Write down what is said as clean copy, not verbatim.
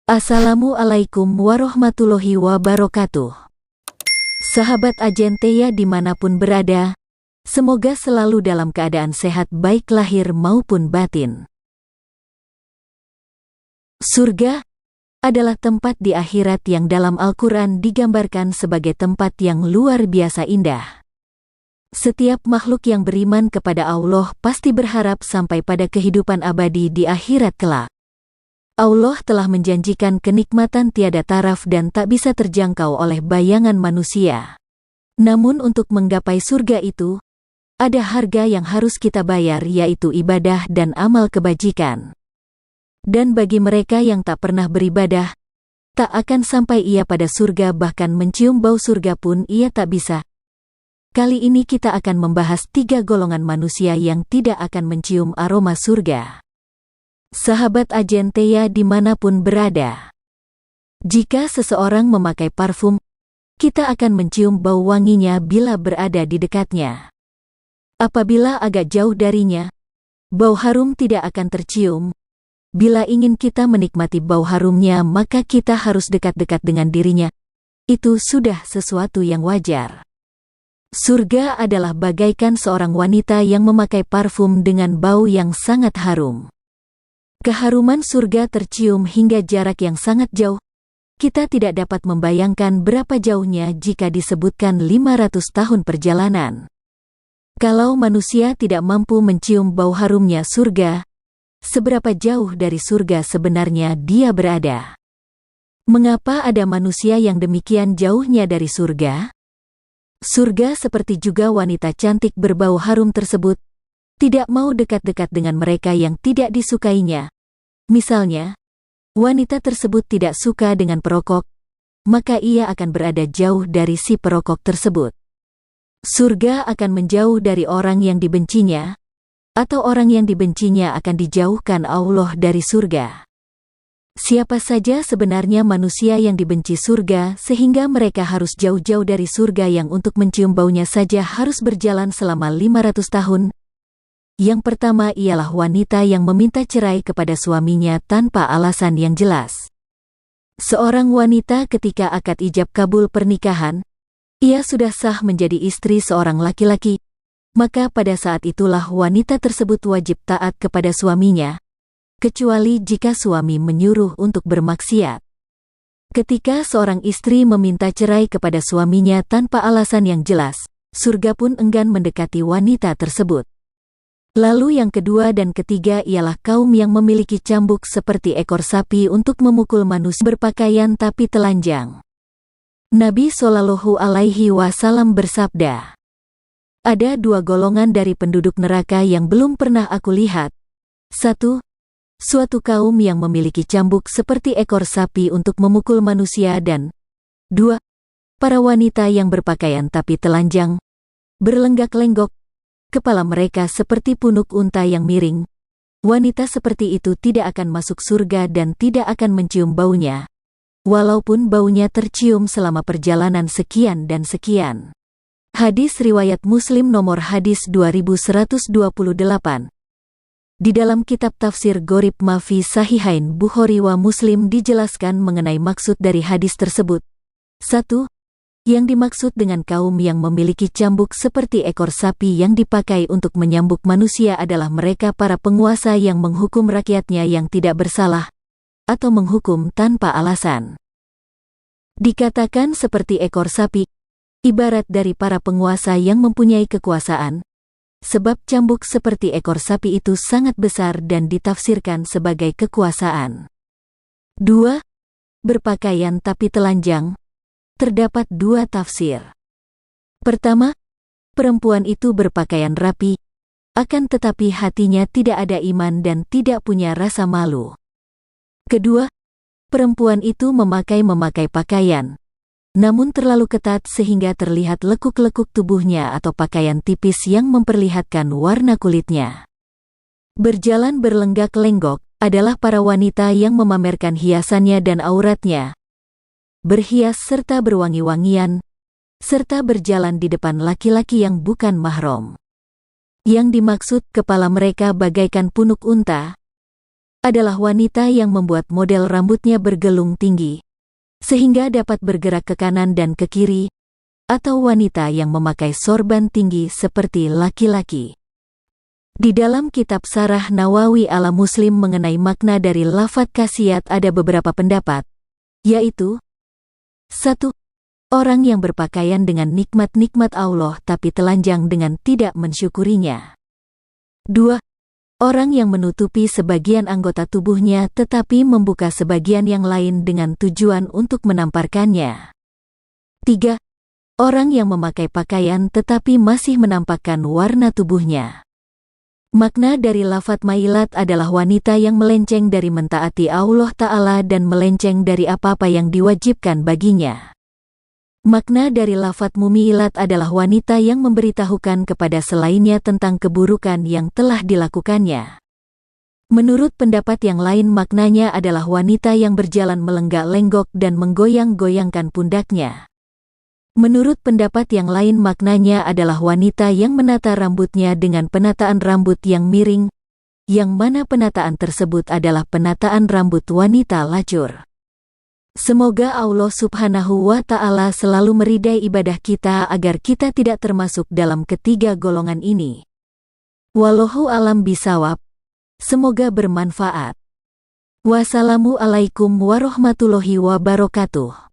Assalamualaikum warahmatullahi wabarakatuh. Sahabat Agenteya dimanapun berada, semoga selalu dalam keadaan sehat baik lahir maupun batin. Surga adalah tempat di akhirat yang dalam Al-Quran digambarkan sebagai tempat yang luar biasa indah. Setiap makhluk yang beriman kepada Allah pasti berharap sampai pada kehidupan abadi di akhirat kelak. Allah telah menjanjikan kenikmatan tiada taraf dan tak bisa terjangkau oleh bayangan manusia. Namun untuk menggapai surga itu, ada harga yang harus kita bayar, yaitu ibadah dan amal kebajikan. Dan bagi mereka yang tak pernah beribadah, tak akan sampai ia pada surga, bahkan mencium bau surga pun ia tak bisa. Kali ini kita akan membahas 3 golongan manusia yang tidak akan mencium aroma surga. Sahabat Agenteya dimanapun berada, jika seseorang memakai parfum, kita akan mencium bau wanginya bila berada di dekatnya. Apabila agak jauh darinya, bau harum tidak akan tercium. Bila ingin kita menikmati bau harumnya, maka kita harus dekat-dekat dengan dirinya. Itu sudah sesuatu yang wajar. Surga adalah bagaikan seorang wanita yang memakai parfum dengan bau yang sangat harum. Keharuman surga tercium hingga jarak yang sangat jauh. Kita tidak dapat membayangkan berapa jauhnya jika disebutkan 500 tahun perjalanan. Kalau manusia tidak mampu mencium bau harumnya surga, seberapa jauh dari surga sebenarnya dia berada? Mengapa ada manusia yang demikian jauhnya dari surga? Surga seperti juga wanita cantik berbau harum tersebut, tidak mau dekat-dekat dengan mereka yang tidak disukainya. Misalnya, wanita tersebut tidak suka dengan perokok, maka ia akan berada jauh dari si perokok tersebut. Surga akan menjauh dari orang yang dibencinya, atau orang yang dibencinya akan dijauhkan Allah dari surga. Siapa saja sebenarnya manusia yang dibenci surga sehingga mereka harus jauh-jauh dari surga yang untuk mencium baunya saja harus berjalan selama 500 tahun? Yang pertama ialah wanita yang meminta cerai kepada suaminya tanpa alasan yang jelas. Seorang wanita ketika akad ijab kabul pernikahan, ia sudah sah menjadi istri seorang laki-laki, maka pada saat itulah wanita tersebut wajib taat kepada suaminya, kecuali jika suami menyuruh untuk bermaksiat. Ketika seorang istri meminta cerai kepada suaminya tanpa alasan yang jelas, surga pun enggan mendekati wanita tersebut. Lalu yang kedua dan ketiga ialah kaum yang memiliki cambuk seperti ekor sapi untuk memukul manusia berpakaian tapi telanjang. Nabi Shallallahu Alaihi Wasallam bersabda, ada 2 golongan dari penduduk neraka yang belum pernah aku lihat. 1. Suatu kaum yang memiliki cambuk seperti ekor sapi untuk memukul manusia, dan 2. Para wanita yang berpakaian tapi telanjang, berlenggak-lenggok, kepala mereka seperti punuk unta yang miring. Wanita seperti itu tidak akan masuk surga dan tidak akan mencium baunya, walaupun baunya tercium selama perjalanan sekian dan sekian. Hadis riwayat Muslim nomor hadis 2128. Di dalam kitab tafsir Gharib Mafi Sahihain Bukhari wa Muslim dijelaskan mengenai maksud dari hadis tersebut. 1. Yang dimaksud dengan kaum yang memiliki cambuk seperti ekor sapi yang dipakai untuk menyambuk manusia adalah mereka para penguasa yang menghukum rakyatnya yang tidak bersalah, atau menghukum tanpa alasan. Dikatakan seperti ekor sapi, ibarat dari para penguasa yang mempunyai kekuasaan, sebab cambuk seperti ekor sapi itu sangat besar dan ditafsirkan sebagai kekuasaan. 2. Berpakaian tapi telanjang. Terdapat 2 tafsir. Pertama, perempuan itu berpakaian rapi, akan tetapi hatinya tidak ada iman dan tidak punya rasa malu. Kedua, perempuan itu memakai pakaian, namun terlalu ketat sehingga terlihat lekuk-lekuk tubuhnya atau pakaian tipis yang memperlihatkan warna kulitnya. Berjalan berlenggak-lenggok adalah para wanita yang memamerkan hiasannya dan auratnya, berhias serta berwangi-wangian, serta berjalan di depan laki-laki yang bukan mahram. Yang dimaksud kepala mereka bagaikan punuk unta, adalah wanita yang membuat model rambutnya bergelung tinggi, sehingga dapat bergerak ke kanan dan ke kiri, atau wanita yang memakai sorban tinggi seperti laki-laki. Di dalam kitab Syarah Nawawi ala Muslim mengenai makna dari lafadz kasiyat ada beberapa pendapat, yaitu 1. Orang yang berpakaian dengan nikmat-nikmat Allah tapi telanjang dengan tidak mensyukurinya. 2. Orang yang menutupi sebagian anggota tubuhnya tetapi membuka sebagian yang lain dengan tujuan untuk menamparkannya. 3. Orang yang memakai pakaian tetapi masih menampakkan warna tubuhnya. Makna dari lafadz mailat adalah wanita yang melenceng dari mentaati Allah Ta'ala dan melenceng dari apa-apa yang diwajibkan baginya. Makna dari lafadz mumilat adalah wanita yang memberitahukan kepada selainnya tentang keburukan yang telah dilakukannya. Menurut pendapat yang lain maknanya adalah wanita yang berjalan melenggak-lenggok dan menggoyang-goyangkan pundaknya. Menurut pendapat yang lain maknanya adalah wanita yang menata rambutnya dengan penataan rambut yang miring, yang mana penataan tersebut adalah penataan rambut wanita lacur. Semoga Allah Subhanahu wa Ta'ala selalu meridai ibadah kita agar kita tidak termasuk dalam ketiga golongan ini. Wallahu alam bisawab. Semoga bermanfaat. Wassalamualaikum warahmatullahi wabarakatuh.